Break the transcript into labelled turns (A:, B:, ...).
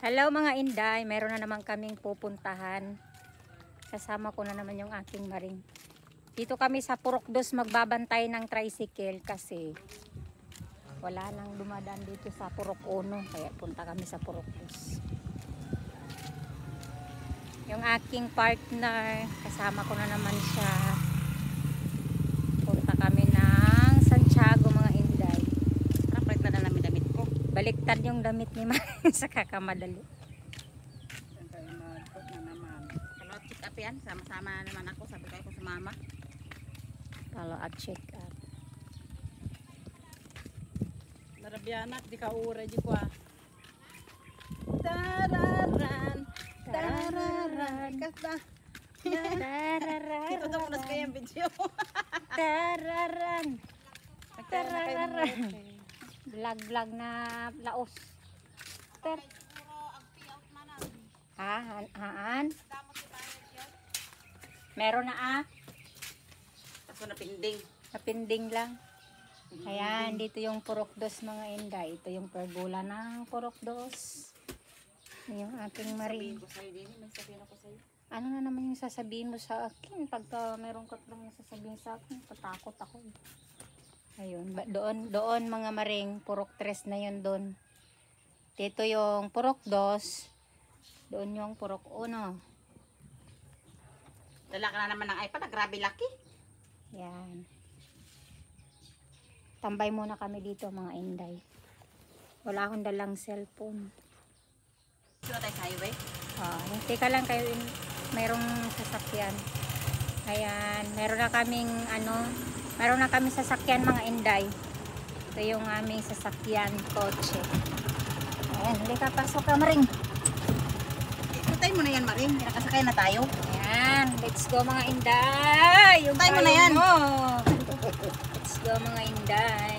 A: Hello mga Inday, meron na naman kaming pupuntahan. Kasama ko na naman yung aking maring. Dito kami sa Purok 2 magbabantay ng tricycle kasi wala nang dumadaan dito sa Purok 1. Kaya punta kami sa Purok 2. Yung aking partner, kasama ko na naman siya. Punta kami ng Santiago mga Inday.
B: Balik na namin damit ko.
A: Baliktad yung damit ni Maring sa kakamadali.
B: Siyempre, mag-put na naman. Kalau check up yan, sama-sama naman ako. Sabi ko sa mama.
A: Kalau at check up.
B: Narabianak, di ka ura, di ko ah. Tararan, tararan, kasta.
A: Tararan.
B: Ito daw punas kayo yung video.
A: Tararan.
B: Tararan.
A: Vlog na laos. Haan. Meron na
B: Tapos napinding.
A: Napinding lang. Ayan, dito yung Purok 2 mga Inday. Ito yung pergola ng Purok 2. Yung aking maring.
B: Sabihin ko sa'yo din, may sabihin ako sa'yo.
A: Ano na naman yung sasabihin mo sa akin? Pagka meron ka lang yung sasabihin sa akin, patakot ako. Ayun, doon mga maring, Purok 3 na yun doon. Dito yung Purok 2, doon yung Purok 1.
B: Dala ka na naman ng iPad, grabe laki.
A: Yan. Tambay muna kami dito mga Inday. Wala akong dalang cellphone.
B: Sino tayo sa highway?
A: Teka lang kayo, mayroong sasakyan. Ayan, meron na kaming sasakyan mga Inday. Ito yung aming sasakyan, kotse. Ayan, hindi ka pasok ka maring.
B: Tutay mo na yan, Maring. Nakasakay na tayo.
A: Ayan, let's go mga Inday. Yung
B: Tutay mo na yan.
A: Let's go mga Inday.